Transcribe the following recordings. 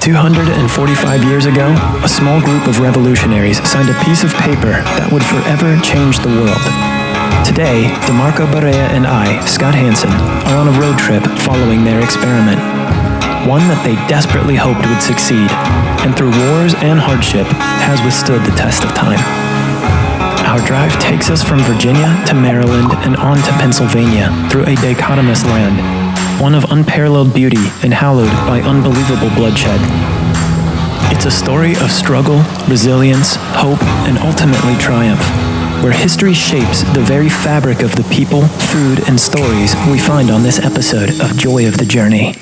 245 years ago, a small group of revolutionaries signed a piece of paper that would forever change the world. Today, Dimarco and I, Scott Hansen, are on a road trip following their experiment. One that they desperately hoped would succeed, and through wars and hardship, has withstood the test of time. Our drive takes us from Virginia to Maryland and on to Pennsylvania through a dichotomous land, one of unparalleled beauty and hallowed by unbelievable bloodshed. It's a story of struggle, resilience, hope, and ultimately triumph, where history shapes the very fabric of the people, food, and stories we find on this episode of Joy of the Journey.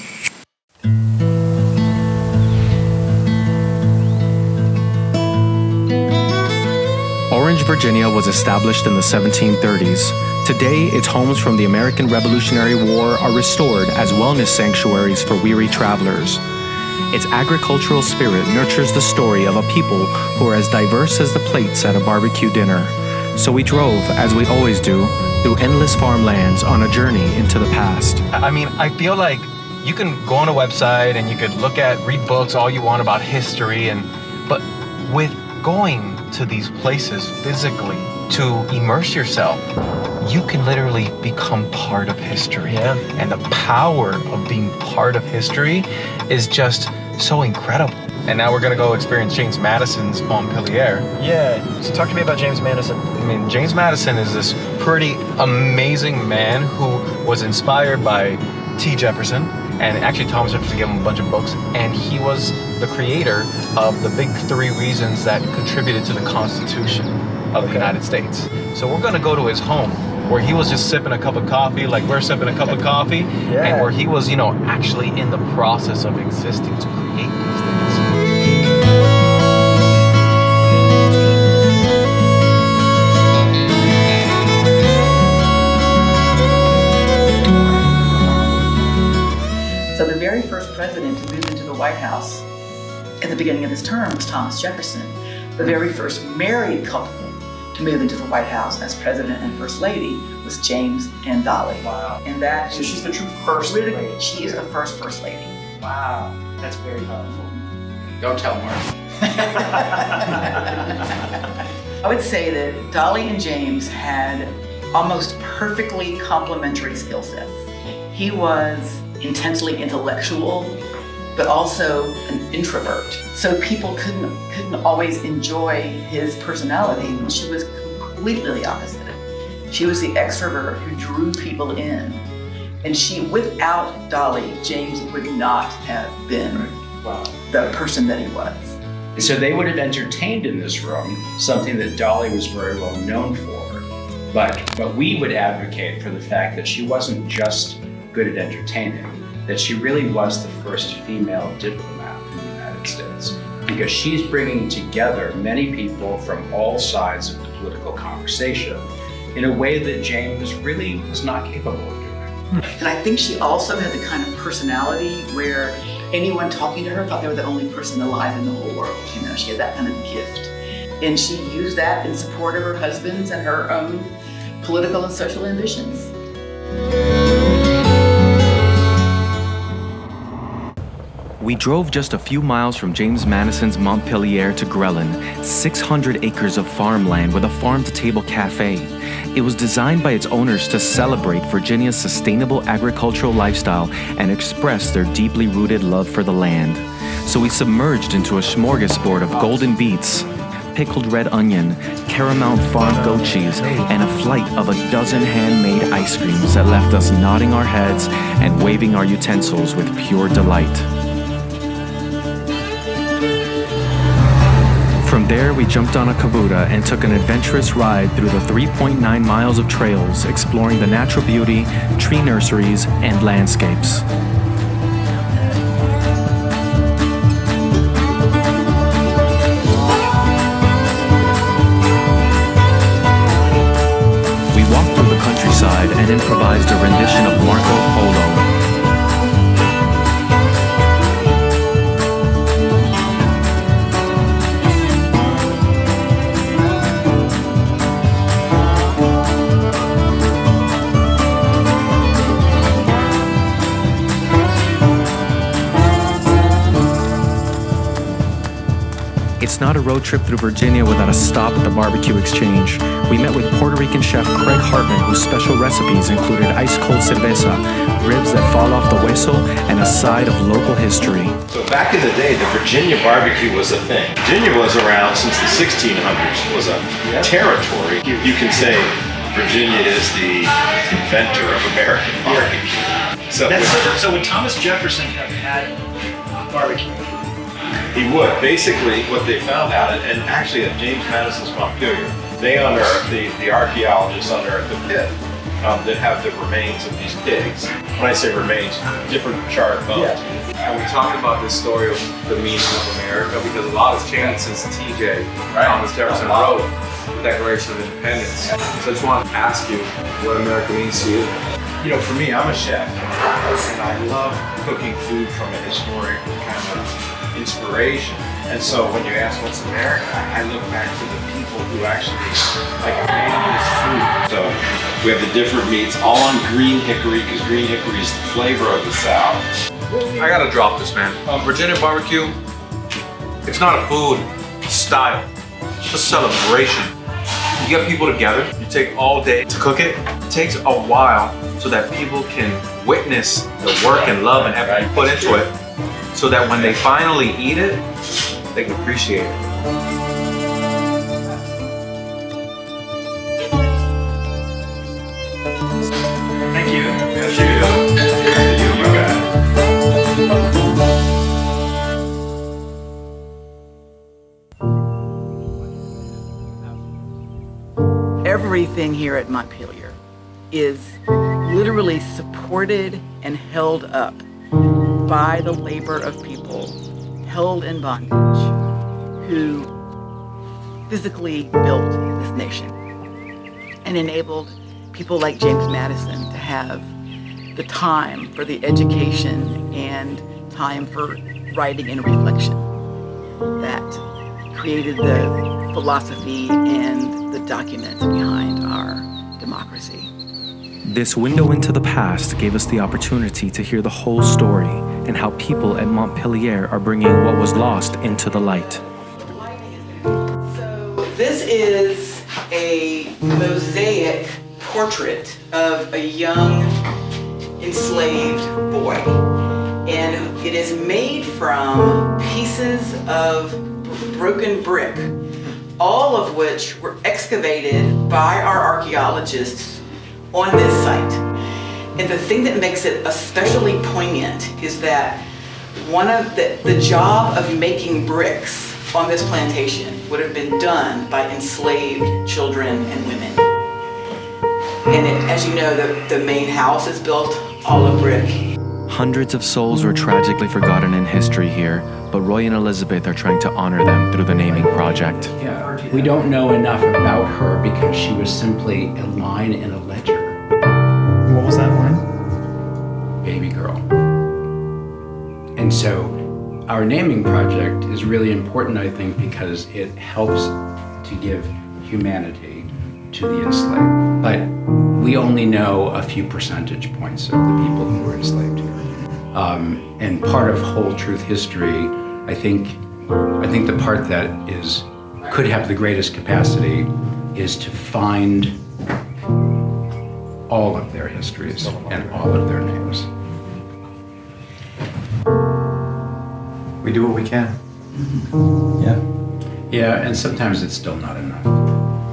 Orange, Virginia was established in the 1730s. Today, its homes from the American Revolutionary War are restored as wellness sanctuaries for weary travelers. Its agricultural spirit nurtures the story of a people who are as diverse as the plates at a barbecue dinner. So we drove, as we always do, through endless farmlands on a journey into the past. I mean, I feel like you can go on a website and you could read books all you want about history, but with going to these places physically to immerse yourself, you can literally become part of history. Yeah. And the power of being part of history is just so incredible. And now we're gonna go experience James Madison's Montpelier. Yeah, so talk to me about James Madison. I mean, James Madison is this pretty amazing man who was inspired by T. Jefferson, and actually Thomas Jefferson gave him a bunch of books, and he was the creator of the big three reasons that contributed to the Constitution of the United States. So we're gonna go to his home, where he was just sipping a cup of coffee, like we're sipping a cup of coffee, and where he was, actually in the process of existing to create these things. So the very first president to move into the White House at the beginning of his term was Thomas Jefferson. The very first married couple to move into the White House as president and first lady was James and Dolly. Wow. And that So she's the true first lady. She is the first lady. Wow, that's very powerful. Don't tell Mark. I would say that Dolly and James had almost perfectly complementary skill sets. He was intensely intellectual, but also an introvert. So people couldn't always enjoy his personality. She was completely the opposite. She was the extrovert who drew people in. And without Dolly, James would not have been the person that he was. So they would have entertained in this room, something that Dolly was very well known for. But we would advocate for the fact that she wasn't just good at entertaining, that she really was the first female diplomat in the United States, because she's bringing together many people from all sides of the political conversation in a way that James really was not capable of doing. And I think she also had the kind of personality where anyone talking to her thought they were the only person alive in the whole world. She had that kind of gift. And she used that in support of her husband's and her own political and social ambitions. We drove just a few miles from James Madison's Montpelier to Grelin, 600 acres of farmland with a farm-to-table cafe. It was designed by its owners to celebrate Virginia's sustainable agricultural lifestyle and express their deeply rooted love for the land. So we submerged into a smorgasbord of golden beets, pickled red onion, Caramount farm goat cheese, and a flight of a dozen handmade ice creams that left us nodding our heads and waving our utensils with pure delight. From there, we jumped on a kabuta and took an adventurous ride through the 3.9 miles of trails, exploring the natural beauty, tree nurseries, and landscapes. We walked through the countryside and improvised a rendition of Marco Polo. It's not a road trip through Virginia without a stop at the Barbecue Exchange. We met with Puerto Rican chef Craig Hartman, whose special recipes included ice-cold cerveza, ribs that fall off the hueso, and a side of local history. So back in the day, the Virginia barbecue was a thing. Virginia was around since the 1600s, was a territory. You can say Virginia is the inventor of American barbecue. So would Thomas Jefferson have had barbecue? he would. Basically, what they found out, and actually at James Madison's Montpelier, they unearthed, the archaeologists unearthed a pit that have the remains of these pigs. When I say remains, different charred bones. And we talked about this story of the meaning of America because a lot has changed since TJ, Thomas Jefferson, wrote the Declaration of Independence. So I just wanted to ask you what America means to you. You know, for me, I'm a chef, and I love cooking food from a historic kind of inspiration. And so when you ask what's America, I look back to the people who actually created this food. So we have the different meats, all on green hickory, because green hickory is the flavor of the South. I gotta drop this, man. Virginia barbecue, it's not a food style, it's a celebration. You get people together, you take all day to cook it. It takes a while so that people can witness the work and love and effort you put into it, so that when they finally eat it, they can appreciate it. Thank you. Yes, you do. You got it. Everything here at Montpelier is literally supported and held up by the labor of people held in bondage who physically built this nation and enabled people like James Madison to have the time for the education and time for writing and reflection that created the philosophy and the documents behind our democracy. This window into the past gave us the opportunity to hear the whole story and how people at Montpelier are bringing what was lost into the light. So this is a mosaic portrait of a young enslaved boy, and it is made from pieces of broken brick, all of which were excavated by our archaeologists on this site. And the thing that makes it especially poignant is that one of the job of making bricks on this plantation would have been done by enslaved children and women. And as you know, the main house is built all of brick. Hundreds of souls were tragically forgotten in history here, but Roy and Elizabeth are trying to honor them through the naming project. Yeah, we don't know enough about her because she was simply a line in a ledger. What was that line? Baby girl. And so our naming project is really important, I think, because it helps to give humanity to the enslaved. But we only know a few percentage points of the people who were enslaved here. And part of whole truth history, I think the part that could have the greatest capacity is to find all of their histories and all of their names. We do what we can. Yeah. Yeah, and sometimes it's still not enough.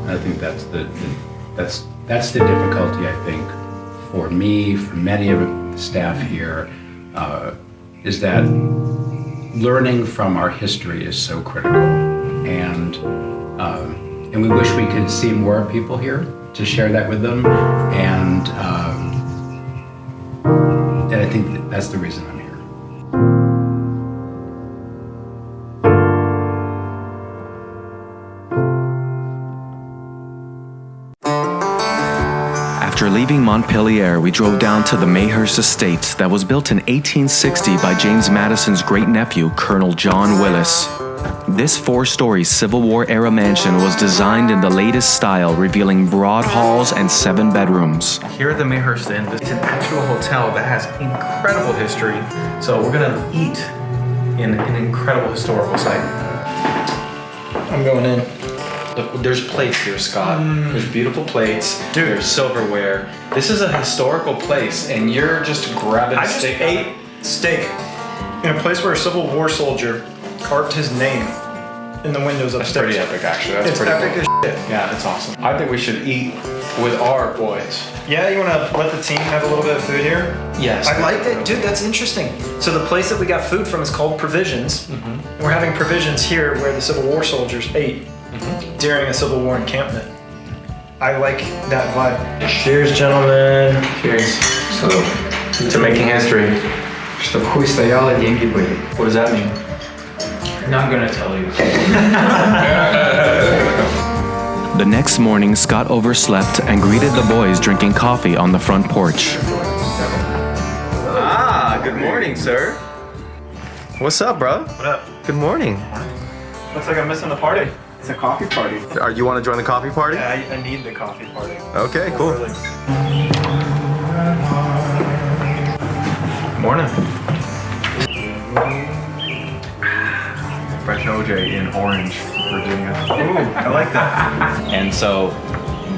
I think that's the difficulty, I think, for me, for many of the staff here, is that learning from our history is so critical, and we wish we could see more people here to share that with them, and I think that's the reason I'm here. After leaving Montpelier, we drove down to the Mayhurst Estates that was built in 1860 by James Madison's great-nephew, Colonel John Willis. This four-story Civil War-era mansion was designed in the latest style, revealing broad halls and 7 bedrooms. Here at the Mayhurst Inn, it's an actual hotel that has incredible history. So we're gonna eat in an incredible historical site. I'm going in. Look, there's plates here, Scott. There's beautiful plates. Dude. There's silverware. This is a historical place, and you're just grabbing I a just steak. ate steak in a place where a Civil War soldier carved his name in the windows That's upstairs. pretty epic, actually. That's It's pretty epic cool. as shit. Yeah, that's awesome. I think we should eat with our boys. Yeah, you want to let the team have a little bit of food here? Yes. I liked it. Dude, that's interesting. So the place that we got food from is called Provisions. And we're having provisions here where the Civil War soldiers ate during a Civil War encampment. I like that vibe. Cheers, gentlemen. Cheers. To making history. Чтоб хуй стоял, а деньги были. What does that mean? Now I'm gonna tell you. The next morning, Scott overslept and greeted the boys drinking coffee on the front porch. Ah, good morning, sir. What's up, bro? What up? Good morning. Looks like I'm missing the party. It's a coffee party. You want to join the coffee party? Yeah, I need the coffee party. Okay, cool. Morning. Fresh OJ in Orange, Virginia. Ooh, I like that. And so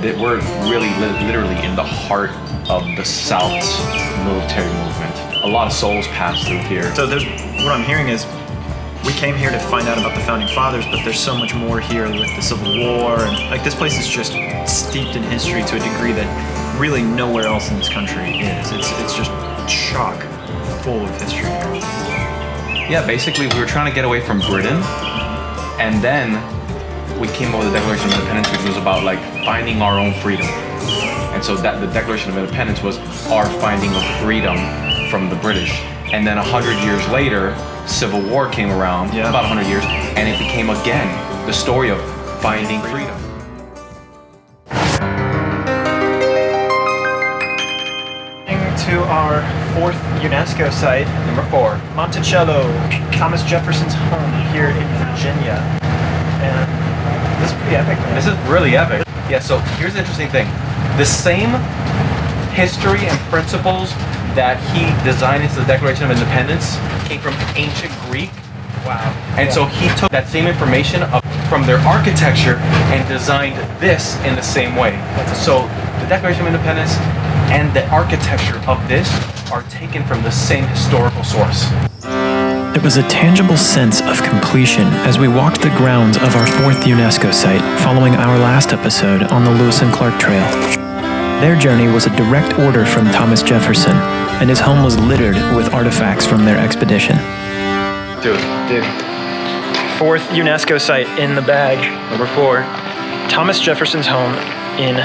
we're really literally in the heart of the South's military movement. A lot of souls pass through here. So what I'm hearing is we came here to find out about the founding fathers, but there's so much more here with the Civil War, and like this place is just steeped in history to a degree that really nowhere else in this country is. It's just chock full of history. Yeah, basically we were trying to get away from Britain, and then we came up with the Declaration of Independence, which was about like finding our own freedom. And so that the Declaration of Independence was our finding of freedom from the British. And then 100 years later, Civil War came around, about 100 years, and it became again the story of finding freedom. To our 4th UNESCO site, Number 4. Monticello, Thomas Jefferson's home here in Virginia. And this is pretty epic, man. This is really epic. Yeah, so here's the interesting thing. The same history and principles that he designed into the Declaration of Independence came from ancient Greek. Wow. And so he took that same information from their architecture and designed this in the same way. So the Declaration of Independence and the architecture of this are taken from the same historical source. There was a tangible sense of completion as we walked the grounds of our 4th UNESCO site following our last episode on the Lewis and Clark Trail. Their journey was a direct order from Thomas Jefferson, and his home was littered with artifacts from their expedition. Dude. 4th UNESCO site in the bag. Number 4. Thomas Jefferson's home in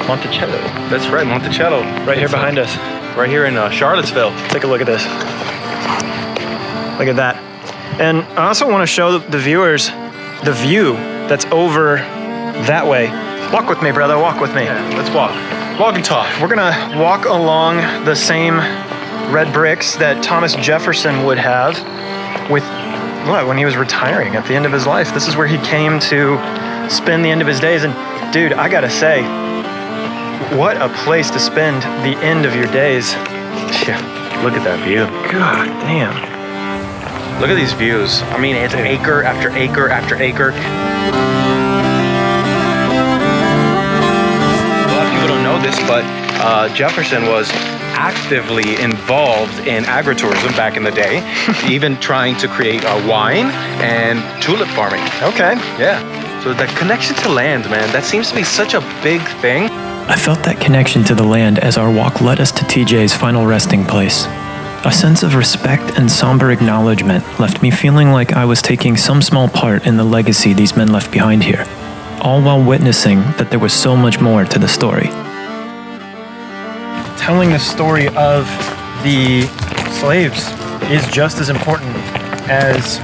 Monticello. That's right, Monticello. Right here behind us. Right here in Charlottesville. Take a look at this. Look at that. And I also want to show the viewers the view that's over that way. Walk with me, brother, walk with me. Yeah, let's walk. Walk and talk. We're gonna walk along the same red bricks that Thomas Jefferson would have when he was retiring at the end of his life. This is where he came to spend the end of his days. And dude, I gotta say, what a place to spend the end of your days. Yeah, look at that view. God damn. Look at these views. I mean, it's acre after acre after acre. A lot of people don't know this, but Jefferson was actively involved in agritourism back in the day, even trying to create wine and tulip farming. Okay. Yeah. So that connection to land, man, that seems to be such a big thing. I felt that connection to the land as our walk led us to TJ's final resting place. A sense of respect and somber acknowledgement left me feeling like I was taking some small part in the legacy these men left behind here, all while witnessing that there was so much more to the story. Telling the story of the slaves is just as important as...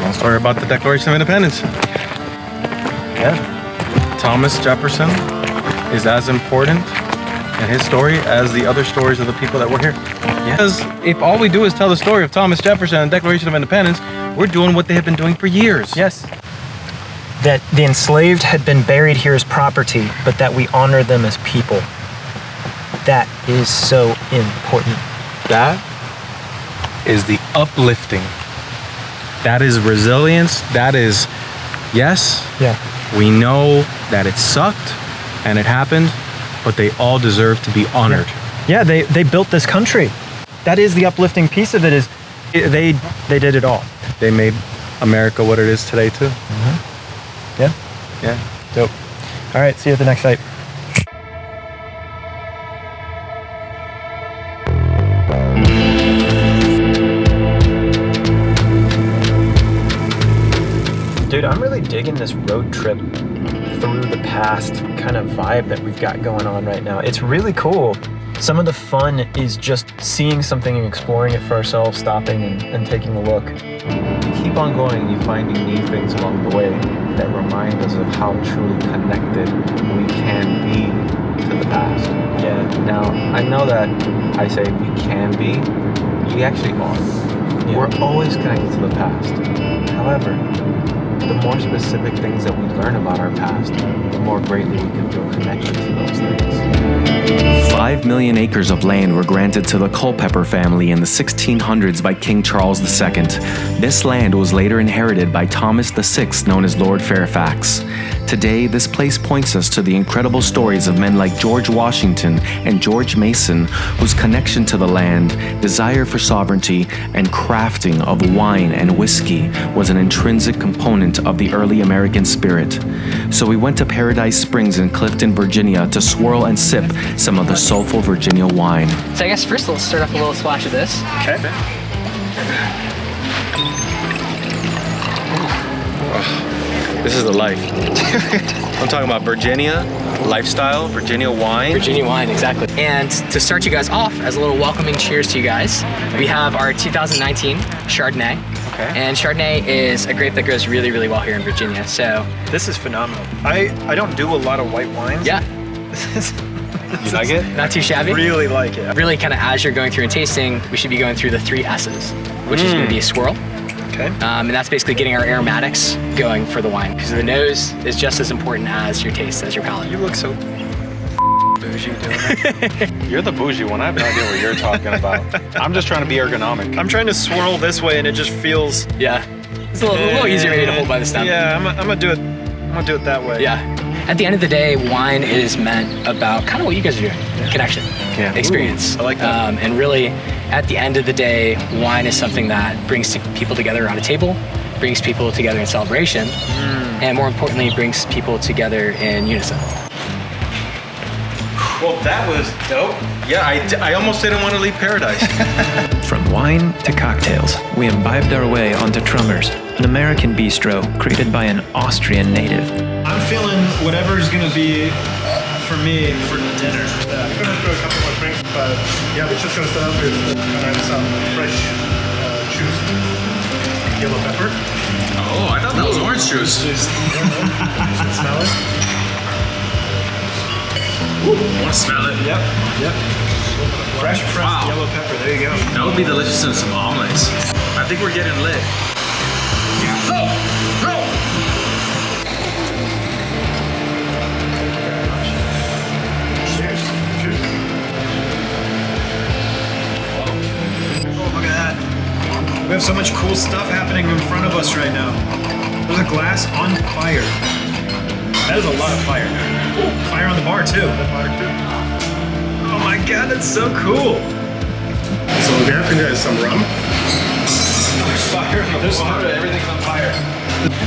One story about the Declaration of Independence. Yeah. Thomas Jefferson is as important in his story as the other stories of the people that were here. Because if all we do is tell the story of Thomas Jefferson and the Declaration of Independence, we're doing what they have been doing for years. Yes. That the enslaved had been buried here as property, but that we honor them as people. That is so important. That is the uplifting. That is resilience. That is Yes, Yeah. we know that it sucked and it happened, but they all deserve to be honored. Yeah, they built this country. That is the uplifting piece of it, is they did it all. They made America what it is today too. Yeah. Yeah. Dope. All right, see you at the next site. Dude, I'm really digging this road trip through the past kind of vibe that we've got going on right now. It's really cool. Some of the fun is just seeing something and exploring it for ourselves, stopping and taking a look. You keep on going and you finding new things along the way that remind us of how truly connected we can be to the past. Yeah. Now, I know that I say we can be, we actually are. Yeah. We're always connected to the past. However, the more specific things that we learn about our past, the more greatly we can feel connected to those things. 5 million acres of land were granted to the Culpeper family in the 1600s by King Charles II. This land was later inherited by Thomas VI, known as Lord Fairfax. Today, this place points us to the incredible stories of men like George Washington and George Mason, whose connection to the land, desire for sovereignty, and crafting of wine and whiskey was an intrinsic component of the early American spirit. So we went to Paradise Springs in Clifton, Virginia to swirl and sip some of the soulful Virginia wine. So I guess first let's start off with a little splash of this. Okay. This is the life. I'm talking about Virginia lifestyle, Virginia wine. Virginia wine, exactly. And to start you guys off, as a little welcoming cheers to you guys, we have our 2019 Chardonnay. Okay. And Chardonnay is a grape that grows really, really well here in Virginia. So This is phenomenal. I don't do a lot of white wines. yeah, You like it? not too shabby. Really like it. Really kind of as you're going through and tasting, we should be going through the 3 S's, which is going to be a swirl. Okay. And that's basically getting our aromatics going for the wine. Because the nose is just as important as your taste, as your palate. You look so bougie doing that. You're the bougie one. I have no idea what you're talking about. I'm just trying to be ergonomic. I'm trying to swirl this way and it just feels Yeah. It's a little easier maybe to hold by the stem. Yeah, I'm gonna do it that way. Yeah. At the end of the day, wine is meant about kind of what you guys are doing. Connection. Yeah. Experience. I like that. And really, at the end of the day, wine is something that brings people together around a table, brings people together in celebration, and more importantly, brings people together in unison. Well, that was dope. Yeah, I almost didn't want to leave Paradise. From wine to cocktails, we imbibed our way onto Trummer's, an American bistro created by an Austrian native. I'm feeling whatever's gonna be for me for dinner. I'm gonna do a couple more drinks, but yeah, we're just gonna start with some fresh juice, yellow pepper. Oh, I thought that was orange juice. You should smell it. I want to smell it. Yep. Fresh pressed yellow pepper. There you go. That would be delicious in some omelets. I think we're getting lit. Cheers. Cheers. Oh, look at that. We have so much cool stuff happening in front of us right now. There's a glass on fire. That is a lot of fire. Ooh, fire on the bar too. Oh my god, that's so cool. So we have here is some rum. There's fire on the bar. Everything's on fire.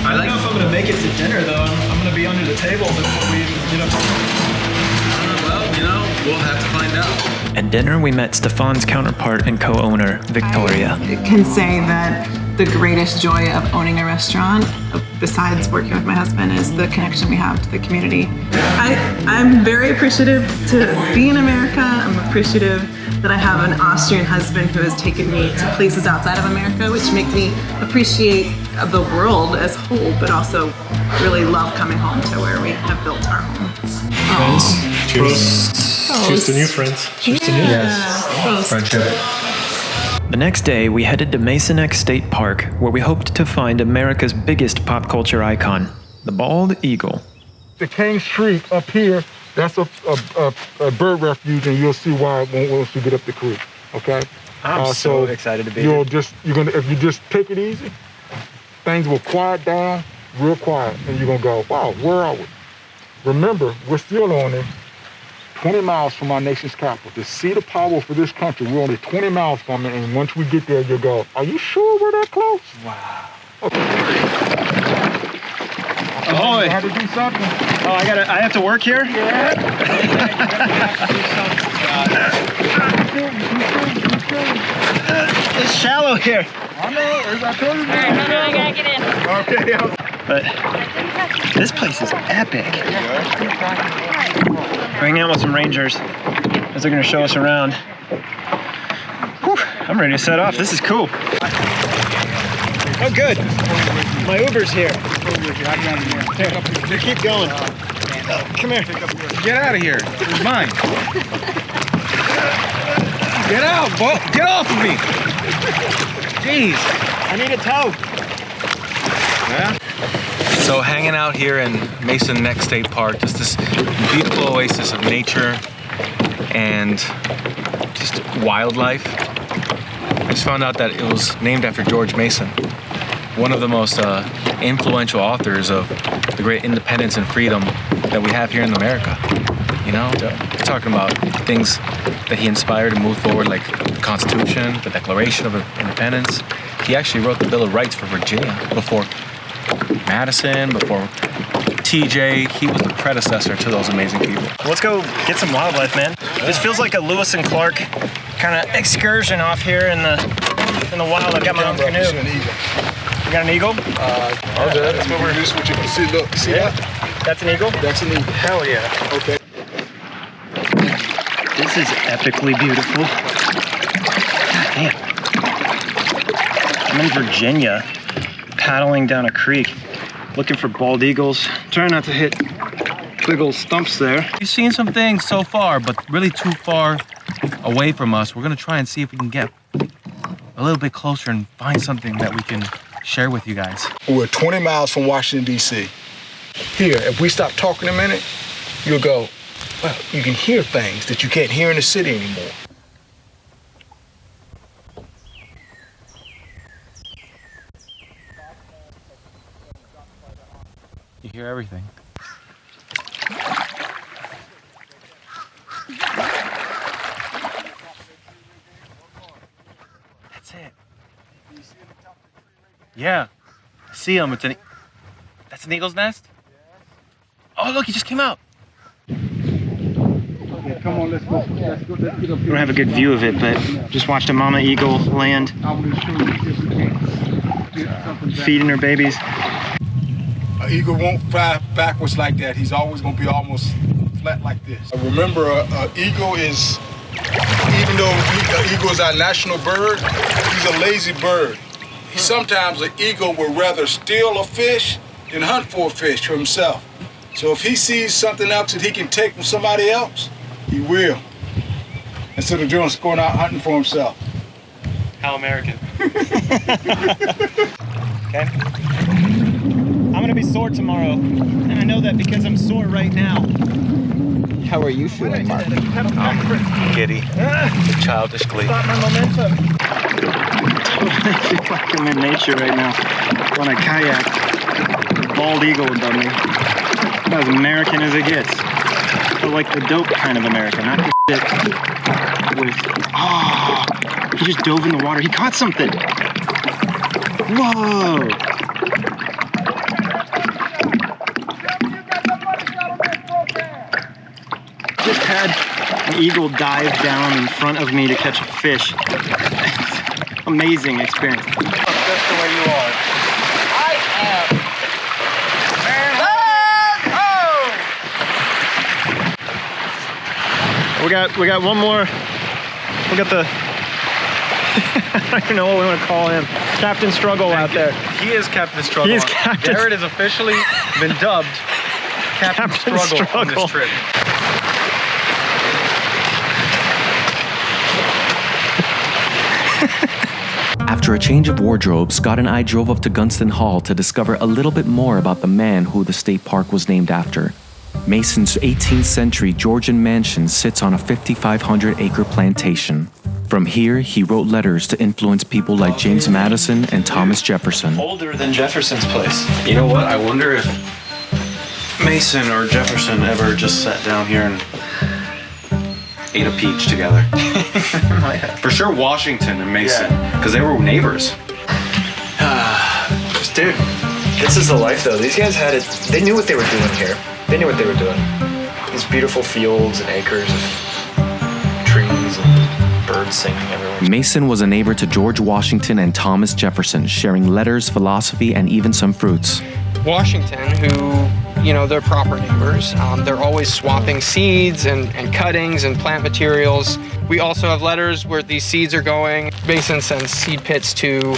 I don't know if I'm gonna make it to dinner though. I'm gonna be under the table before we get up. Well, we'll have to find out. At dinner, we met Stefan's counterpart and co-owner, Victoria. I can say that the greatest joy of owning a restaurant, besides working with my husband, is the connection we have to the community. I'm very appreciative to be in America. I'm appreciative that I have an Austrian husband who has taken me to places outside of America, which make me appreciate the world as a whole, but also really love coming home to where we have built our home. Friends. Cheers. Cheers to new friends. Cheers to new. Yes. Friendship. The next day, we headed to Masonex State Park, where we hoped to find America's biggest pop culture icon, the bald eagle. The King's Street up here, that's a bird refuge, and you'll see why once you get up the creek. Okay. I'm so excited to be if you just take it easy, things will quiet down, real quiet, and you're gonna go, wow, where are we? Remember, we're still only 20 miles from our nation's capital. To see the power for this country, we're only 20 miles from it, and once we get there, you'll go, are you sure we're that close? Wow. Okay. Ahoy. You had to do something. Oh, I have to work here? Yeah. It's shallow here. I know, as I told you. No, I gotta get in. Okay. But this place is epic. We're hanging out with some rangers as they're gonna show us around. Whew, I'm ready to set off. This is cool. Oh, good. My Uber's here. Here, keep going. Come here. Get out of here. It's mine. Get out, Bo. Get off of me. Jeez. I need a tow. Yeah. So hanging out here in Mason Neck State Park, just this beautiful oasis of nature and just wildlife. I just found out that it was named after George Mason, one of the most influential authors of the great independence and freedom that we have here in America. You know, we're talking about things that he inspired and moved forward, like the Constitution, the Declaration of Independence. He actually wrote the Bill of Rights for Virginia before Madison, before TJ. He was the predecessor to those amazing people. Let's go get some wildlife, man. This feels like a Lewis and Clark kind of excursion off here in the wild. I've got my own canoe. You got an eagle? That's what we're just what you can see. Look, see that? That's an eagle? That's an eagle. Hell yeah. Okay. This is epically beautiful. Man. I'm in Virginia, paddling down a creek, looking for bald eagles. Trying not to hit big old stumps there. We've seen some things so far, but really too far away from us. We're gonna try and see if we can get a little bit closer and find something that we can share with you guys. We're 20 miles from Washington, D.C. Here, if we stop talking a minute, you'll go, well, you can hear things that you can't hear in the city anymore. You hear everything. That's it. Yeah, I see him. That's an eagle's nest? Oh, look, he just came out. Okay, come on, let's go. Let's get up We don't have a good view of it, but just watched a mama eagle land, feeding her babies. An eagle won't fly backwards like that. He's always going to be almost flat like this. Remember, an eagle is, even though an eagle is our national bird, he's a lazy bird. Sometimes an eagle would rather steal a fish than hunt for a fish for himself. So if he sees something else that he can take from somebody else, he will. Instead of just going out hunting for himself. How American. Okay. I'm gonna be sore tomorrow, and I know that because I'm sore right now. How are you feeling, Mark? Giddy. Childish glee. Stop my momentum. I feel like I'm in nature right now. On a kayak. A bald eagle above me. About as American as it gets. But like the dope kind of American, not the shit with... Oh, he just dove in the water. He caught something. Whoa. Just had an eagle dive down in front of me to catch a fish. Amazing experience. Just the way you are. I am. We got one more. We got the I don't even know what we want to call him. Captain Struggle out there. He is Captain Struggle. He is Captain. Garrett has officially been dubbed Captain Struggle on this trip. After a change of wardrobe, Scott and I drove up to Gunston Hall to discover a little bit more about the man who the state park was named after. Mason's 18th century Georgian mansion sits on a 5,500-acre plantation. From here, he wrote letters to influence people like James Madison and Thomas Jefferson. Older than Jefferson's place. You know what? I wonder if Mason or Jefferson ever just sat down here and ate a peach together. For sure Washington and Mason, because they were neighbors. Dude, this is the life though. These guys had it, they knew what they were doing here. They knew what they were doing. These beautiful fields and acres of trees and birds singing everywhere. Mason was a neighbor to George Washington and Thomas Jefferson, sharing letters, philosophy, and even some fruits. Washington, who, you know, they're proper neighbors. They're always swapping seeds and cuttings and plant materials. We also have letters where these seeds are going. Mason sends seed pits to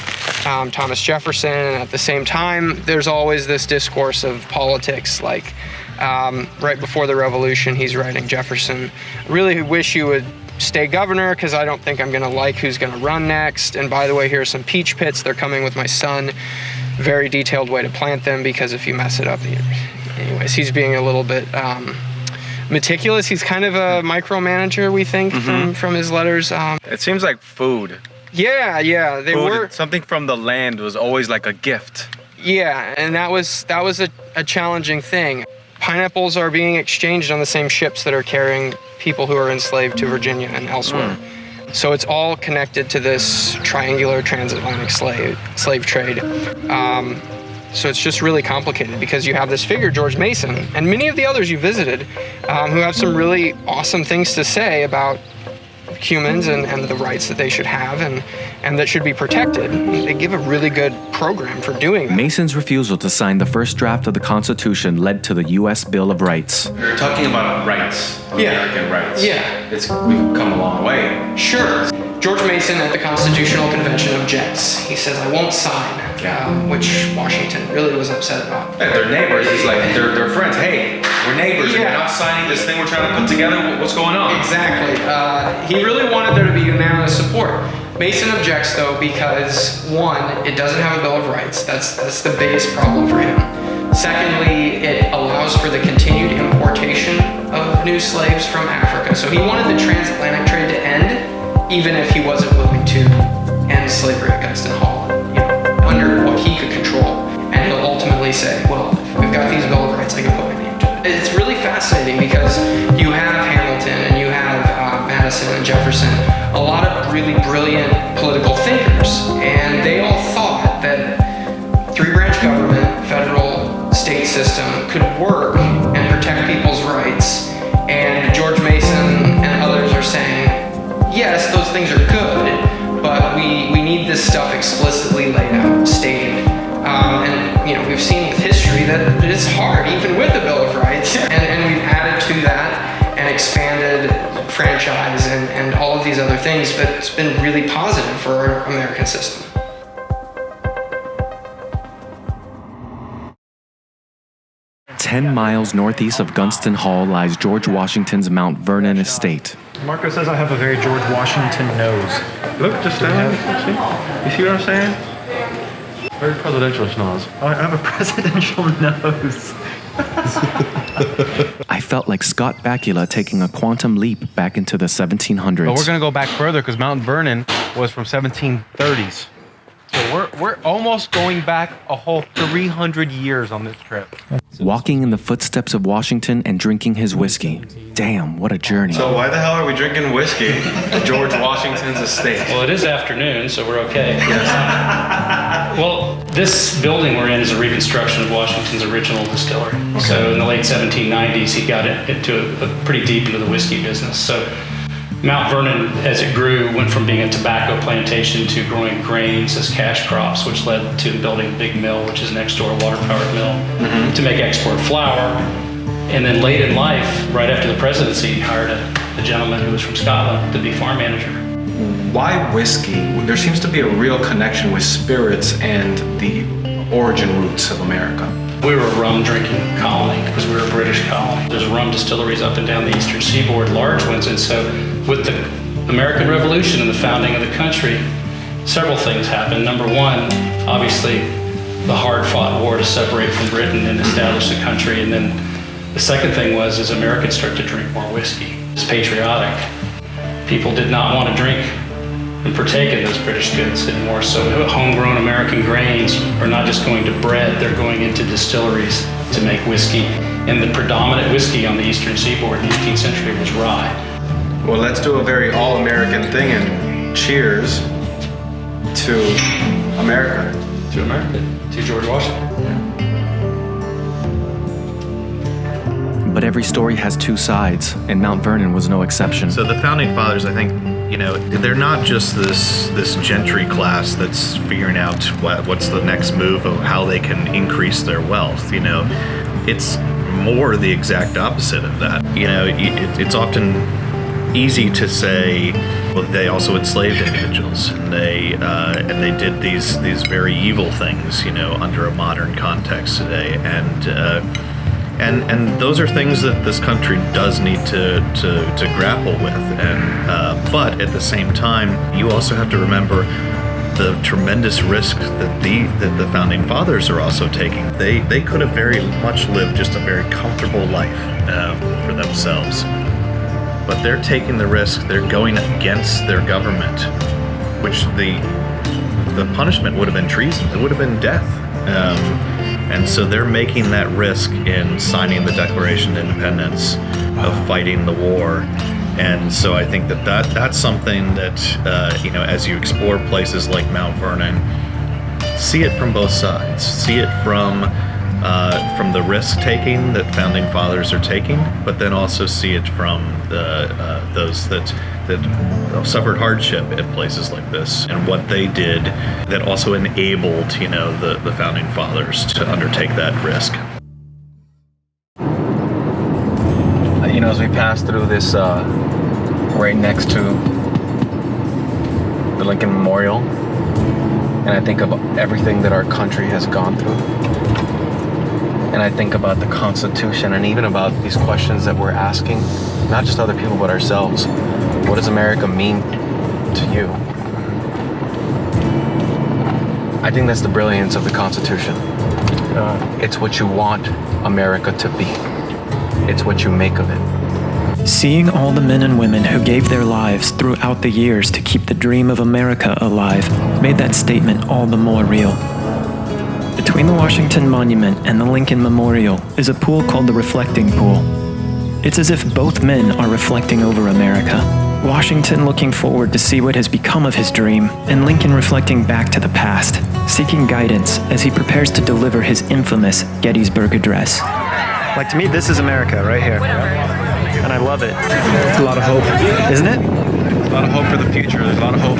Thomas Jefferson, and at the same time, there's always this discourse of politics, like right before the Revolution, he's writing Jefferson, really wish you would stay governor because I don't think I'm gonna like who's gonna run next. And by the way, here's some peach pits. They're coming with my son. Very detailed way to plant them because if you mess it up, anyways, he's being a little bit meticulous. He's kind of a micromanager, we think, from his letters. It seems like food. Yeah, they were. Something from the land was always like a gift. Yeah, and that was a challenging thing. Pineapples are being exchanged on the same ships that are carrying people who are enslaved to Virginia and elsewhere. So it's all connected to this triangular transatlantic slave trade. So it's just really complicated because you have this figure, George Mason, and many of the others you visited who have some really awesome things to say about humans and the rights that they should have and that should be protected. They give a really good program for doing that. Mason's refusal to sign the first draft of the Constitution led to the U.S. Bill of Rights. You're talking about rights, American rights. Yeah. We've come a long way. Sure. George Mason at the Constitutional Convention objects. He says, I won't sign, which Washington really was upset about. Yeah, they're neighbors. He's like, they're friends. Hey, we're neighbors and you're not signing this thing we're trying to put together. What's going on? Exactly. He really wanted there to be unanimous support. Mason objects though because one, it doesn't have a Bill of Rights. That's the biggest problem for him. Secondly, it allows for the continued importation of new slaves from Africa. So he wanted the transatlantic trade to end, even if he wasn't willing to end slavery at Gunston Hall, under what he could control. And he'll ultimately say, well, if we've got these Bill of Rights, I can put my name to it. It's really fascinating because you have Hamilton and you have Madison and Jefferson, a lot of really brilliant political thinkers, and they all thought that three-branch government, federal, state system could work and protect people's rights. And George Mason and others are saying, yes, those things are good, but we need this stuff explicitly laid out, stated. And we've seen with history that it's hard, even with the Bill of Rights. And we've added to that and expanded franchise and all of these other things, but it's been really positive for our American system. "10 miles northeast of Gunston Hall lies George Washington's Mount Vernon estate. Marco says I have a very George Washington nose. Look, just stand. You see what I'm saying? Very presidential nose. I have a presidential nose. I felt like Scott Bakula taking a quantum leap back into the 1700s. But we're going to go back further because Mount Vernon was from 1730s. So we're almost going back a whole 300 years on this trip. Walking in the footsteps of Washington and drinking his whiskey. Damn, what a journey. So why the hell are we drinking whiskey at George Washington's estate? Well, it is afternoon, so we're okay. Well, this building we're in is a reconstruction of Washington's original distillery. Okay. So in the late 1790s, he got pretty deep into the whiskey business. So Mount Vernon, as it grew, went from being a tobacco plantation to growing grains as cash crops, which led to building a big mill, which is next door, a water-powered mill, to make export flour. And then late in life, right after the presidency, he hired a gentleman who was from Scotland to be farm manager. Why whiskey? There seems to be a real connection with spirits and the origin roots of America. We were a rum drinking colony because we were a British colony. There's rum distilleries up and down the eastern seaboard, large ones. And so with the American Revolution and the founding of the country, several things happened. Number one, obviously, the hard-fought war to separate from Britain and establish the country. And then the second thing was Americans started to drink more whiskey. It's patriotic. People did not want to drink and partake in those British goods anymore. So homegrown American grains are not just going to bread, they're going into distilleries to make whiskey. And the predominant whiskey on the eastern seaboard in the 18th century was rye. Well, let's do a very all-American thing and cheers to America. To America, to George Washington. But every story has two sides, and Mount Vernon was no exception. So the founding fathers, I think, they're not just this gentry class that's figuring out what's the next move of how they can increase their wealth. It's more the exact opposite of that. It's often easy to say, well, they also enslaved individuals, and they did these very evil things, under a modern context today, and those are things that this country does need to grapple with. But at the same time, you also have to remember the tremendous risk that the founding fathers are also taking. They could have very much lived just a very comfortable life for themselves, but they're taking the risk. They're going against their government, which the punishment would have been treason. It would have been death. And so they're making that risk in signing the Declaration of Independence, of fighting the war. And so I think that's something that, as you explore places like Mount Vernon, see it from both sides. See it from the risk-taking that founding fathers are taking, but then also see it from those that suffered hardship at places like this, and what they did that also enabled, the founding fathers to undertake that risk. As we pass through this, right next to the Lincoln Memorial, and I think of everything that our country has gone through, and I think about the Constitution, and even about these questions that we're asking, not just other people, but ourselves. What does America mean to you? I think that's the brilliance of the Constitution. It's what you want America to be. It's what you make of it. Seeing all the men and women who gave their lives throughout the years to keep the dream of America alive made that statement all the more real. Between the Washington Monument and the Lincoln Memorial is a pool called the Reflecting Pool. It's as if both men are reflecting over America. Washington looking forward to see what has become of his dream, and Lincoln reflecting back to the past, seeking guidance as he prepares to deliver his infamous Gettysburg Address. Like, to me, this is America right here. And I love it. It's a lot of hope, isn't it? There's a lot of hope for the future. There's a lot of hope,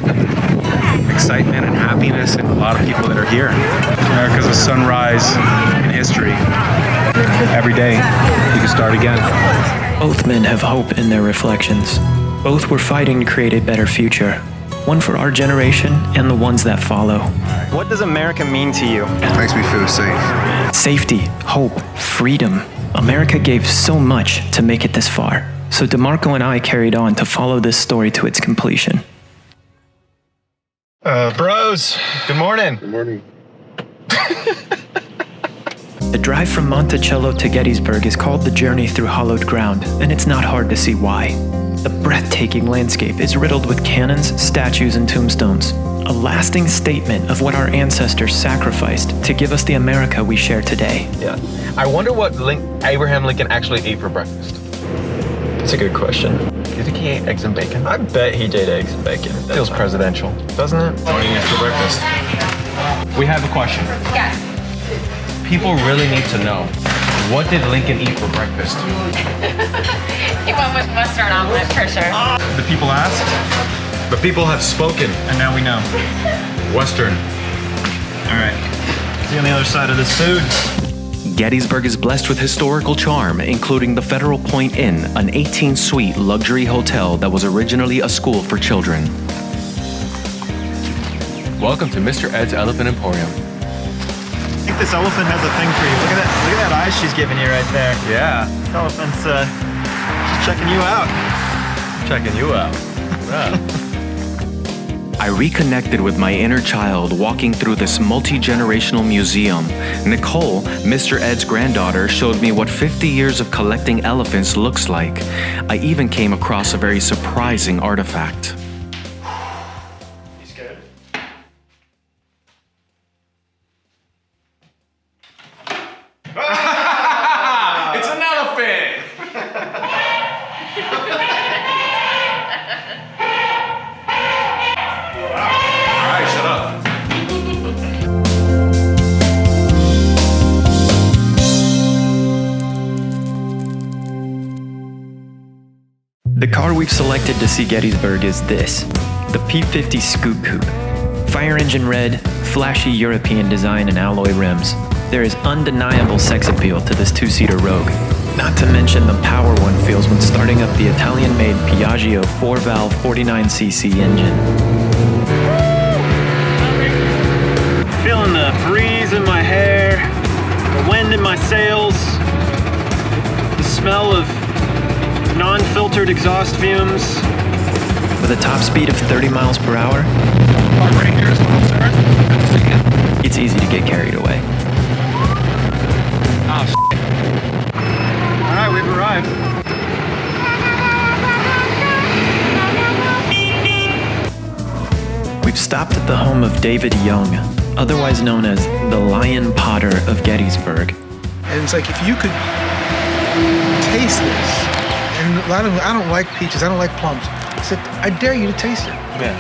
excitement, and happiness, and a lot of people that are here. America's a sunrise in history. Every day, you can start again. Both men have hope in their reflections. Both were fighting to create a better future. One for our generation and the ones that follow. What does America mean to you? It makes me feel safe. Safety, hope, freedom. America gave so much to make it this far. So Dimarco and I carried on to follow this story to its completion. Bros, good morning. Good morning. The drive from Monticello to Gettysburg is called the Journey Through Hallowed Ground, and it's not hard to see why. The breathtaking landscape is riddled with cannons, statues, and tombstones, a lasting statement of what our ancestors sacrificed to give us the America we share today. Yeah. I wonder what Abraham Lincoln actually ate for breakfast. That's a good question. Do you think he ate eggs and bacon? I bet he did eggs and bacon. Feels presidential, doesn't it? What do you eat for breakfast? We have a question. Yes. People really need to know, what did Lincoln eat for breakfast? He went with Western omelet for sure. The people asked, the people have spoken, and now we know. Western. All right. See on the other side of this food. Gettysburg is blessed with historical charm, including the Federal Point Inn, an 18-suite luxury hotel that was originally a school for children. Welcome to Mr. Ed's Elephant Emporium. I think this elephant has a thing for you. Look at that eye she's giving you right there. Yeah. This elephant's she's checking you out. Checking you out. Yeah. I reconnected with my inner child walking through this multi-generational museum. Nicole, Mr. Ed's granddaughter, showed me what 50 years of collecting elephants looks like. I even came across a very surprising artifact. The car we've selected to see Gettysburg is this, the P50 Scoot Coupe. Fire engine red, flashy European design and alloy rims. There is undeniable sex appeal to this two-seater Rogue. Not to mention the power one feels when starting up the Italian-made Piaggio 4-valve 49cc engine. Feeling the breeze in my hair, the wind in my sails, the smell of non-filtered exhaust fumes. With a top speed of 30 miles per hour, it's easy to get carried away. Oh, shit. All right, we've arrived. We've stopped at the home of David Young, otherwise known as the Lion Potter of Gettysburg. And it's like, if you could taste this, and a lot of I don't like peaches, I don't like plums. I said, I dare you to taste it. Yeah.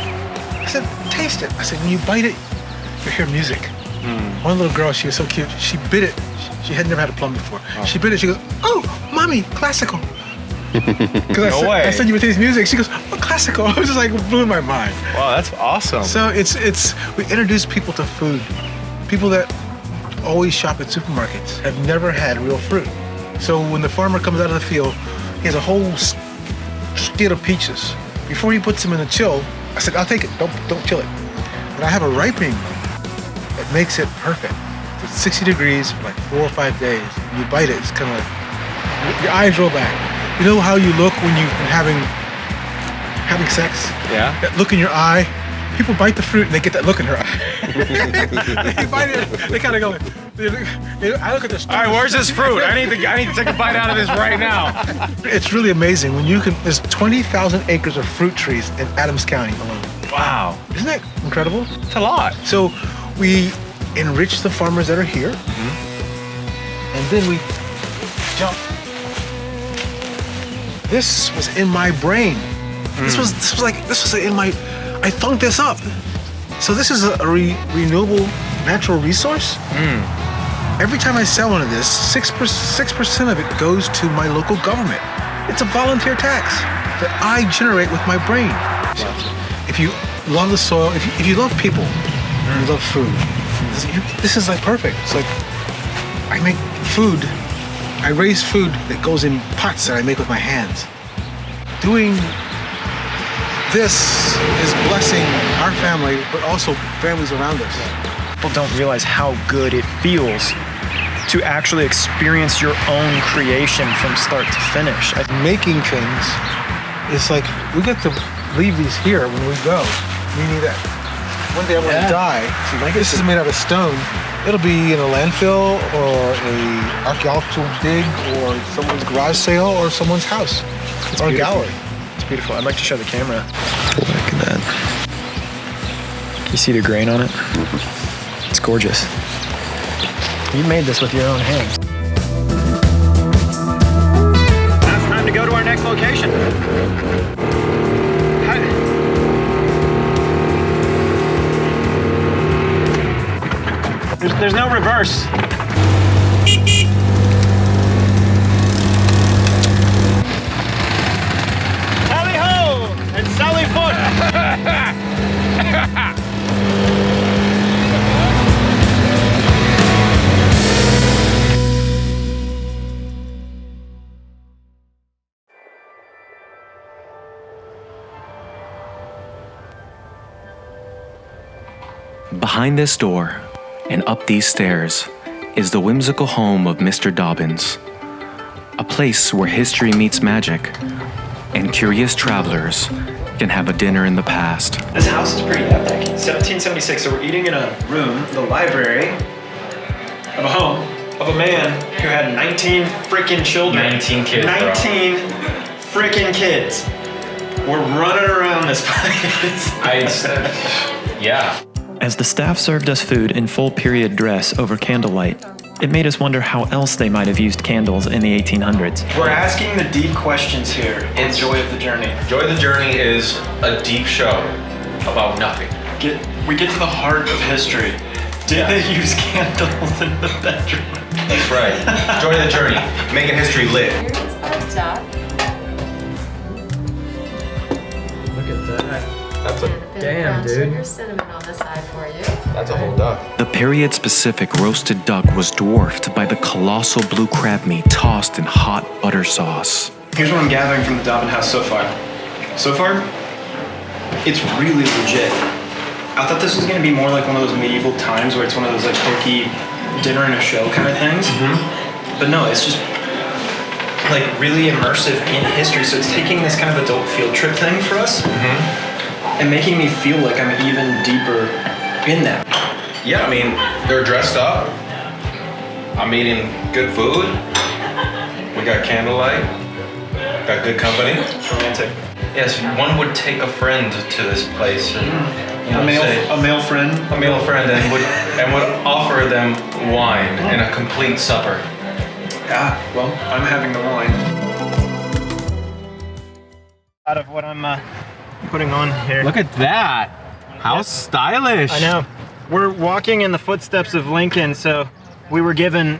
I said, taste it. I said, when you bite it, you hear music. One little girl, she was so cute. She bit it. She had never had a plum before. Oh. She bit it. She goes, "Oh, mommy, classical." No way. I said you would taste music. She goes, "Oh, classical." It was just like blew my mind. Wow, that's awesome. So we introduce people to food. People that always shop at supermarkets have never had real fruit. So when the farmer comes out of the field, he has a whole skid of peaches. Before he puts them in the chill, I said, "I'll take it. Don't chill it." But I have a ripening that makes it perfect. It's 60 degrees for like 4 or 5 days. When you bite it, it's kind of like your eyes roll back. You know how you look when you've been having sex? Yeah. That look in your eye. People bite the fruit and they get that look in their eye. They bite it. They kind of go. I look at this. All right, where's this fruit? I need to take a bite out of this right now. It's really amazing when you can. There's 20,000 acres of fruit trees in Adams County alone. Wow. Isn't that incredible? It's a lot. So we enrich the farmers that are here, and then we jump. This was in my brain. This was in my. I thunked this up. So this is a renewable natural resource. Every time I sell one of this, 6% of it goes to my local government. It's a volunteer tax that I generate with my brain. If you love the soil, if you love people, you love food, this is like perfect. It's like I make food, I raise food that goes in pots that I make with my hands. Doing this is blessing our family, but also families around us. People don't realize how good it feels to actually experience your own creation from start to finish. Making things, it's like we get to leave these here when we go, meaning that one day I'm going to die. This is made out of stone. It'll be in a landfill or a archaeological dig or someone's garage sale or someone's house or a gallery. It's beautiful. I'd like to show the camera. Look at that. You see the grain on it? It's gorgeous. You made this with your own hands. Now it's time to go to our next location. There's no reverse. Tally ho and Sally foot. Behind this door and up these stairs is the whimsical home of Mr. Dobbins, a place where history meets magic and curious travelers can have a dinner in the past. This house is pretty epic. 1776, so we're eating in a room, the library of a home of a man who had 19 freaking children. 19 kids, 19 freaking kids. We're running around this place. Yeah. As the staff served us food in full period dress over candlelight, it made us wonder how else they might have used candles in the 1800s. We're asking the deep questions here. Enjoy the journey. Joy of the Journey is a deep show about nothing. We get to the heart of history. Did they use candles in the bedroom? That's right. Joy of the Journey, making history lit. That's a Damn, dude. Sugar cinnamon on the side for you. That's a whole duck. The period-specific roasted duck was dwarfed by the colossal blue crab meat tossed in hot butter sauce. Here's what I'm gathering from the Dobbin House so far. So far, it's really legit. I thought this was gonna be more like one of those medieval times where it's one of those like quirky dinner and a show kind of things. But no, it's just like really immersive in history. So it's taking this kind of adult field trip thing for us and making me feel like I'm even deeper in that. Yeah, I mean, they're dressed up. I'm eating good food. We got candlelight. Got good company. It's romantic. Yes, one would take a friend to this place and A male friend, and would offer them wine and a complete supper. Ah, well, I'm having the wine. Out of what I'm putting on here. Look at that. How stylish. I know. We're walking in the footsteps of Lincoln, so we were given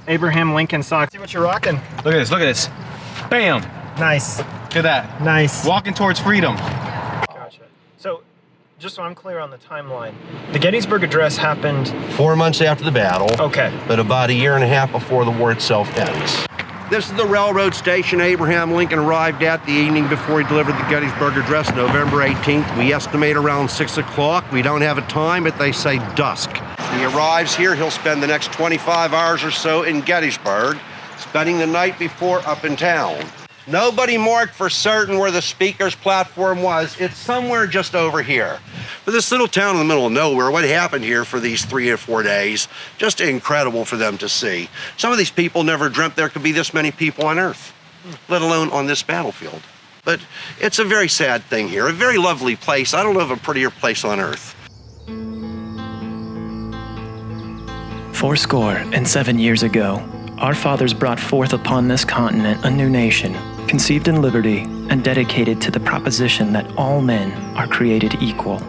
Abraham Lincoln socks. See what you're rocking. Look at this, look at this. Bam. Nice. Look at that. Nice. Walking towards freedom. Gotcha. So, just so I'm clear on the timeline, the Gettysburg Address happened 4 months after the battle. Okay. But about a year and a half before the war itself ends. This is the railroad station Abraham Lincoln arrived at the evening before he delivered the Gettysburg Address, November 18th. We estimate around 6 o'clock. We don't have a time, but they say dusk. He arrives here, he'll spend the next 25 hours or so in Gettysburg, spending the night before up in town. Nobody marked for certain where the speaker's platform was. It's somewhere just over here. For this little town in the middle of nowhere, what happened here for these 3 or 4 days, just incredible for them to see. Some of these people never dreamt there could be this many people on Earth, let alone on this battlefield. But it's a very sad thing here, a very lovely place. I don't know of a prettier place on Earth. 77 years ago, our fathers brought forth upon this continent a new nation, conceived in liberty and dedicated to the proposition that all men are created equal.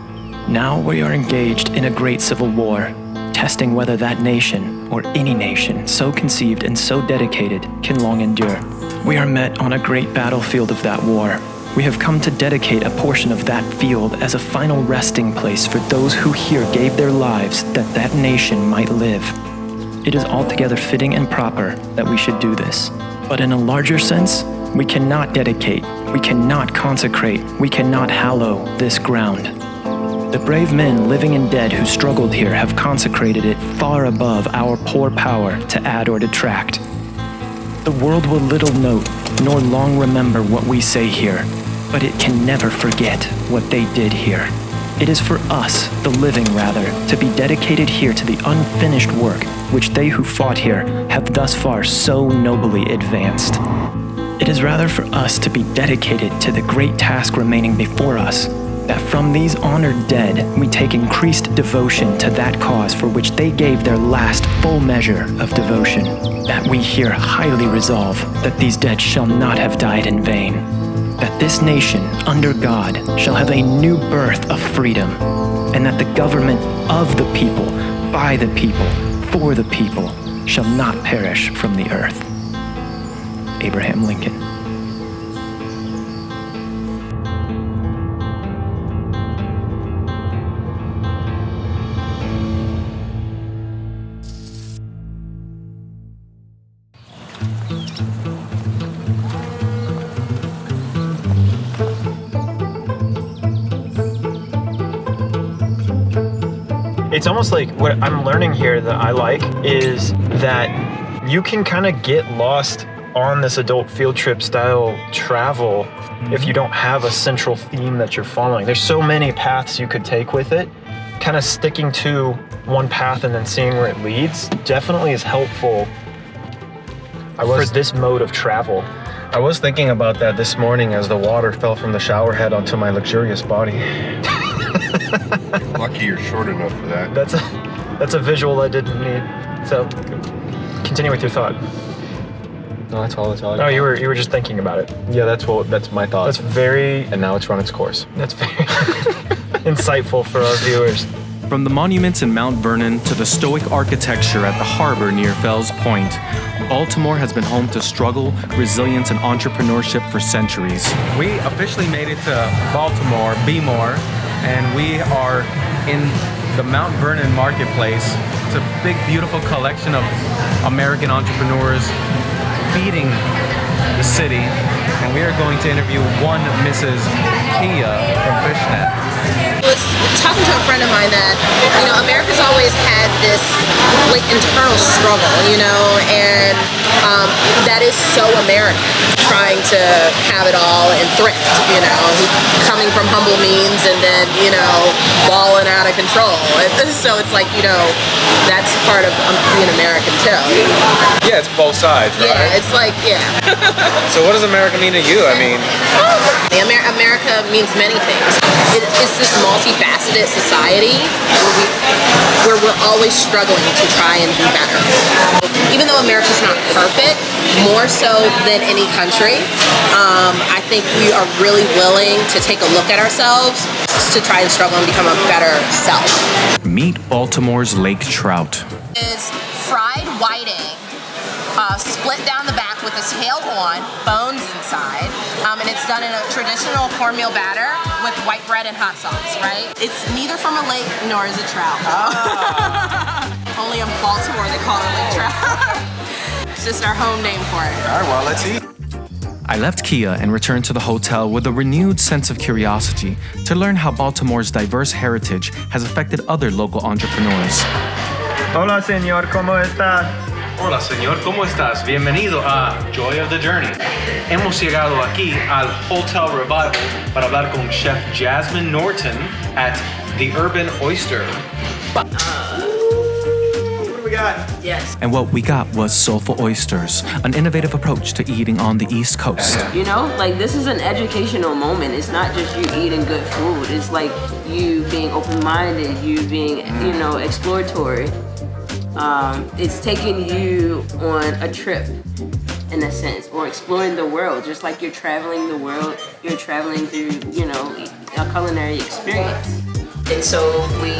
Now we are engaged in a great civil war, testing whether that nation, or any nation so conceived and so dedicated, can long endure. We are met on a great battlefield of that war. We have come to dedicate a portion of that field as a final resting place for those who here gave their lives that that nation might live. It is altogether fitting and proper that we should do this. But in a larger sense, we cannot dedicate, we cannot consecrate, we cannot hallow this ground. The brave men living and dead who struggled here have consecrated it far above our poor power to add or detract. The world will little note nor long remember what we say here, but it can never forget what they did here. It is for us, the living rather, to be dedicated here to the unfinished work which they who fought here have thus far so nobly advanced. It is rather for us to be dedicated to the great task remaining before us, that from these honored dead we take increased devotion to that cause for which they gave their last full measure of devotion, that we here highly resolve that these dead shall not have died in vain, that this nation, under God, shall have a new birth of freedom, and that the government of the people, by the people, for the people, shall not perish from the earth. Abraham Lincoln. It's almost like what I'm learning here that I like is that you can kind of get lost on this adult field trip style travel if you don't have a central theme that you're following. There's so many paths you could take with it. Kind of sticking to one path and then seeing where it leads definitely is helpful for this mode of travel. I was thinking about that this morning as the water fell from the shower head onto my luxurious body. Lucky you're short enough for that. That's a visual I didn't need. So continue with your thought. No, that's all. Oh, you were just thinking about it. Yeah, that's my thought. That's very... And now it's run its course. That's very insightful for our viewers. From the monuments in Mount Vernon to the stoic architecture at the harbor near Fells Point, Baltimore has been home to struggle, resilience, and entrepreneurship for centuries. We officially made it to Baltimore, B-more, and we are in the Mount Vernon Marketplace. It's a big, beautiful collection of American entrepreneurs feeding the city, and we are going to interview one Mrs. Kia from Fishnet. I was talking to a friend of mine that, America's always had this internal struggle, and that is so American, trying to have it all and thrift, coming from humble means and then, balling out of control. So it's like, that's part of being American too. Yeah, it's both sides, right? Yeah, it's like, yeah. So what does America mean to you? America means many things. It's this multifaceted society where we're always struggling to try and do better. Even though America's not perfect, more so than any country, I think we are really willing to take a look at ourselves to try and struggle and become a better self. Meet Baltimore's lake trout. Is fried whiting, split down the back with the tail on, bones inside, and it's done in a traditional cornmeal batter with white bread and hot sauce, right? It's neither from a lake nor is it trout. Only in Baltimore they call it lake trout. It's just our home name for it. All right, well, let's eat. I left Kia and returned to the hotel with a renewed sense of curiosity to learn how Baltimore's diverse heritage has affected other local entrepreneurs. Hola, señor, ¿cómo está? Hola, señor, ¿cómo estás? Bienvenido a Joy of the Journey. Hemos llegado aquí al Hotel Revival para hablar con Chef Jasmine Norton at the Urban Oyster. What do we got? Yes. And what we got was soulful oysters, an innovative approach to eating on the East Coast. This is an educational moment. It's not just you eating good food. It's like you being open-minded, you being, exploratory. It's taking you on a trip, in a sense, or exploring the world. Just like you're traveling the world, you're traveling through, a culinary experience. And so we,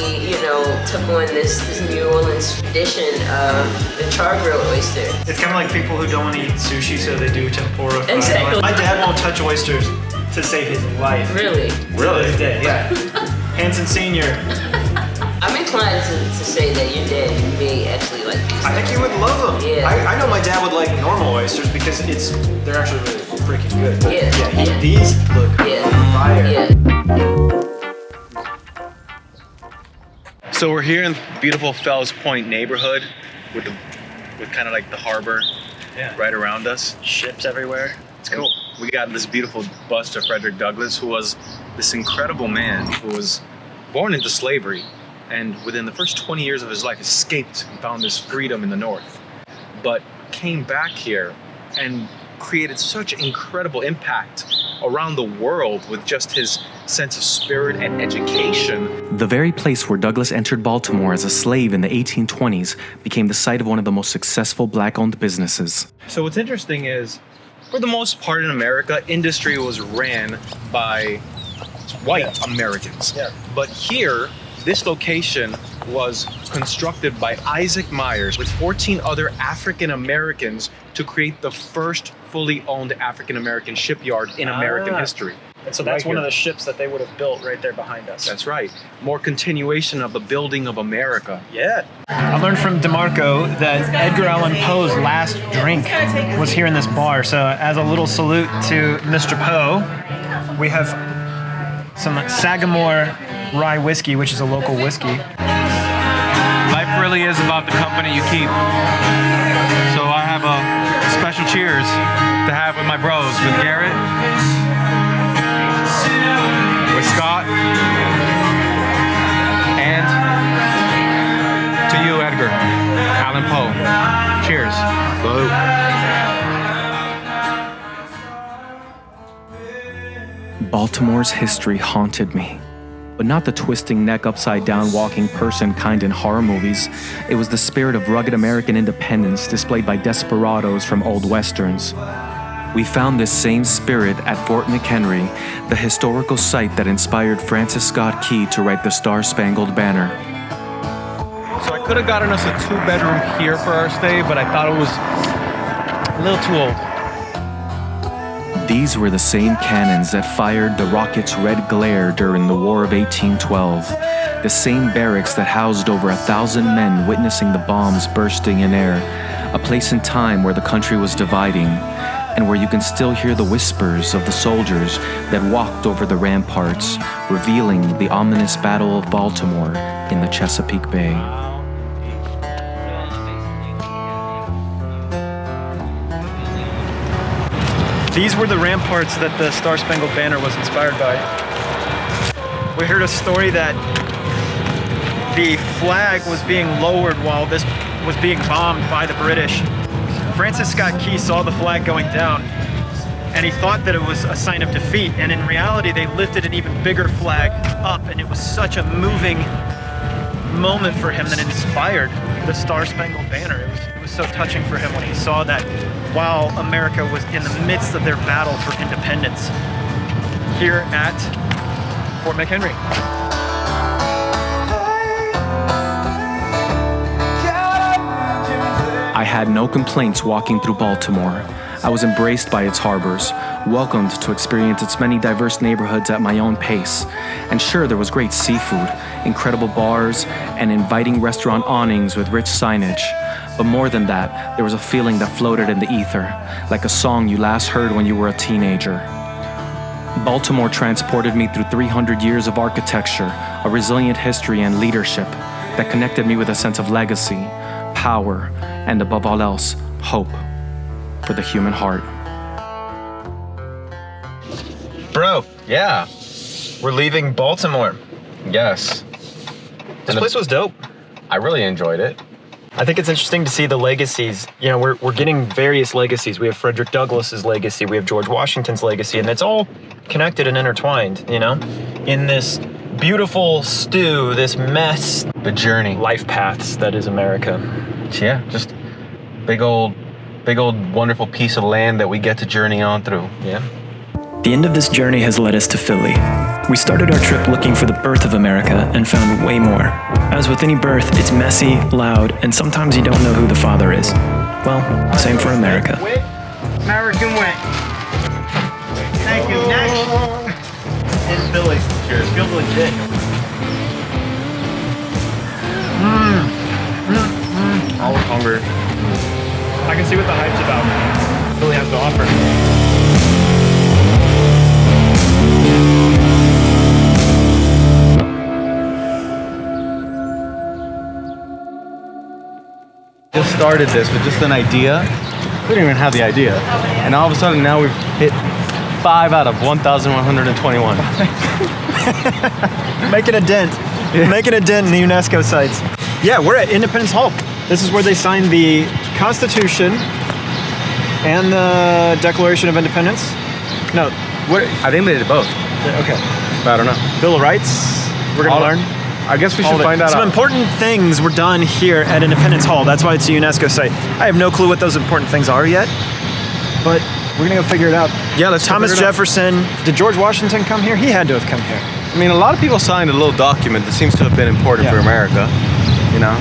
took on this New Orleans tradition of the char-grilled oyster. It's kind of like people who don't want to eat sushi, so they do tempura. Exactly. My dad won't touch oysters to save his life. Really? Really? His day, yeah. Hanson Sr. I'm inclined to say that your dad may actually like these. I think he would love them. Yeah. I know my dad would like normal oysters because they're actually really freaking good. But Yeah. These look fire. Yeah. So we're here in beautiful Fells Point neighborhood with kind of like the harbor right around us. Ships everywhere. It's cool. We got this beautiful bust of Frederick Douglass, who was this incredible man who was born into slavery and within the first 20 years of his life escaped and found his freedom in the North, but came back here and created such incredible impact around the world with just his sense of spirit and education. The very place where Douglass entered Baltimore as a slave in the 1820s became the site of one of the most successful black-owned businesses. So what's interesting is, for the most part in America, industry was ran by white Americans. Yeah. But here, this location was constructed by Isaac Myers with 14 other African Americans to create the first fully owned African American shipyard in American history. And so that's one of the ships that they would have built right there behind us. That's right. More continuation of the building of America. Yeah. I learned from Dimarco that Edgar Allan Poe's last drink was here in this bar. So as a little salute to Mr. Poe, we have some Sagamore rye whiskey, which is a local whiskey. Life really is about the company you keep. So I have a special cheers to have with my bros, with Garrett, with Scott, and to you, Edgar Allan Poe. Cheers. Baltimore's history haunted me. But not the twisting neck upside down walking person kind in horror movies. It was the spirit of rugged American independence displayed by desperados from old westerns. We found this same spirit at Fort McHenry, the historical site that inspired Francis Scott Key to write the Star-Spangled Banner. Could have gotten us a 2-bedroom here for our stay, but I thought it was a little too old. These were the same cannons that fired the rocket's red glare during the War of 1812. The same barracks that housed over 1,000 men witnessing the bombs bursting in air. A place and time where the country was dividing, and where you can still hear the whispers of the soldiers that walked over the ramparts, revealing the ominous Battle of Baltimore in the Chesapeake Bay. These were the ramparts that the Star-Spangled Banner was inspired by. We heard a story that the flag was being lowered while this was being bombed by the British. Francis Scott Key saw the flag going down, and he thought that it was a sign of defeat, and in reality they lifted an even bigger flag up, and it was such a moving moment for him that inspired the Star-Spangled Banner. It was so touching for him when he saw that while America was in the midst of their battle for independence here at Fort McHenry. I had no complaints walking through Baltimore. I was embraced by its harbors, welcomed to experience its many diverse neighborhoods at my own pace. And sure, there was great seafood, incredible bars, and inviting restaurant awnings with rich signage. But more than that, there was a feeling that floated in the ether, like a song you last heard when you were a teenager. Baltimore transported me through 300 years of architecture, a resilient history and leadership that connected me with a sense of legacy, power, and above all else, hope for the human heart. Bro, yeah. We're leaving Baltimore. Yes. This place was dope. I really enjoyed it. I think it's interesting to see the legacies. You know, we're getting various legacies. We have Frederick Douglass's legacy, we have George Washington's legacy, and it's all connected and intertwined, you know, in this beautiful stew, this mess. The journey. Life paths that is America. Yeah, just big old, wonderful piece of land that we get to journey on through. Yeah. The end of this journey has led us to Philly. We started our trip looking for the birth of America and found way more. As with any birth, it's messy, loud, and sometimes you don't know who the father is. Well, same for America. American way. Thank you. Next. In Philly. Cheers. Feels legit. All hungry. I can see what the hype's about. Philly has to offer. Just started this with just an idea. We didn't even have the idea. And all of a sudden now we've hit 5 out of 1,121. Making a dent. Yeah. Making a dent in the UNESCO sites. Yeah, we're at Independence Hall. This is where they signed the Constitution and the Declaration of Independence. No, what? I think they did both. Okay. But I don't know. Bill of Rights. We're gonna learn. I guess we should find out. Some important things were done here at Independence Hall. That's why it's a UNESCO site. I have no clue what those important things are yet, but we're gonna go figure it out. Yeah, let's. Thomas Jefferson. Did George Washington come here? He had to have come here. I mean, a lot of people signed a little document that seems to have been important for America. You know.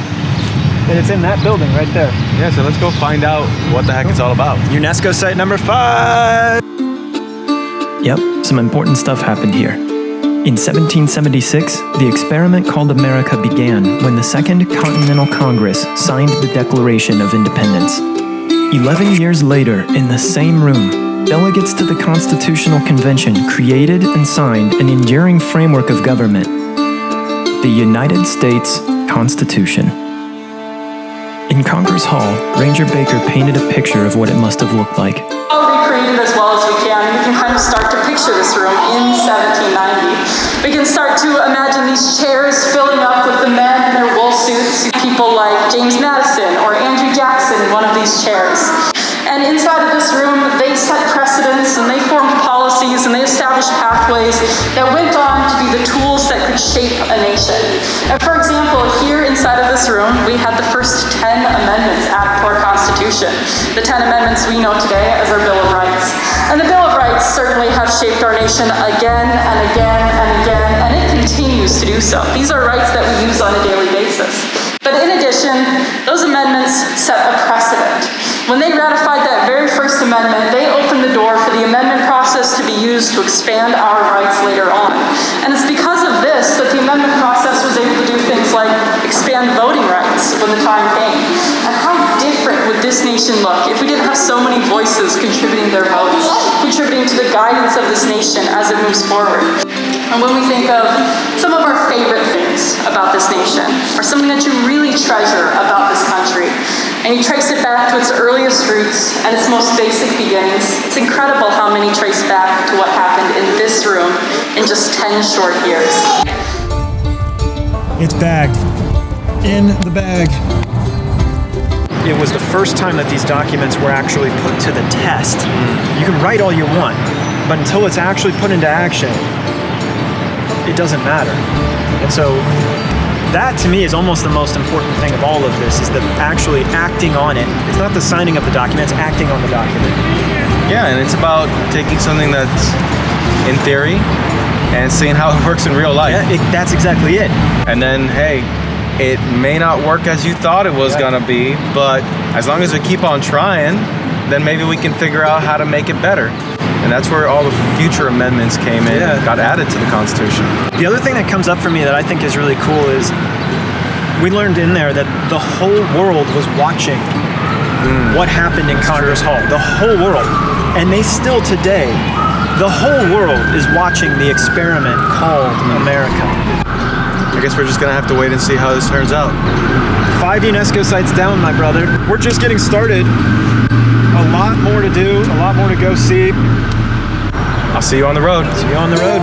And it's in that building right there. Yeah, so let's go find out what the heck it's all about. UNESCO site number 5. Yep, some important stuff happened here. In 1776, the experiment called America began when the Second Continental Congress signed the Declaration of Independence. 11 years later, in the same room, delegates to the Constitutional Convention created and signed an enduring framework of government, the United States Constitution. In Congress Hall, Ranger Baker painted a picture of what it must have looked like. I'll recreate it as well as we can. We can kind of start to picture this room in 1790. We can start to imagine these chairs filling up with the men in their wool suits, people like James Madison or Andrew Jackson in one of these chairs. And inside of this room, they set precedents and they formed policies and they established pathways that went on to be the tools that could shape a nation. And for example, here inside of this room, we had the first 10 amendments added to our Constitution. The 10 amendments we know today as our Bill of Rights. And the Bill of Rights certainly have shaped our nation again and again and again, and it continues to do so. These are rights that we use on a daily basis. But in addition addition, those amendments set a precedent. When they ratified that very first amendment, they opened the door for the amendment process to be used to expand our rights later on. And it's because of this that the amendment process was able to do things like expand voting rights when the time came. And how different would this nation look if we didn't have so many voices contributing their votes, contributing to the guidance of this nation as it moves forward? And when we think of some of our favorite things about this nation, or something that you really treasure about this country, and you trace it back to its earliest roots and its most basic beginnings, it's incredible how many trace back to what happened in this room in just 10 short years. It's bagged. In the bag. It was the first time that these documents were actually put to the test. You can write all you want, but until it's actually put into action, it doesn't matter. And so that to me is almost the most important thing of all of this, is the actually acting on it. It's not the signing of the document, it's acting on the document. Yeah, and it's about taking something that's in theory and seeing how it works in real life. Yeah, that's exactly it. And then, hey, it may not work as you thought it was gonna be, but as long as we keep on trying, then maybe we can figure out how to make it better. And that's where all the future amendments came in and got added to the Constitution. The other thing that comes up for me that I think is really cool is we learned in there that the whole world was watching what happened in Congress Hall. The whole world. And they still today, the whole world is watching the experiment called America. I guess we're just gonna have to wait and see how this turns out. 5 UNESCO sites down, my brother. We're just getting started. A lot more to do, a lot more to go see. I'll see you on the road. See you on the road.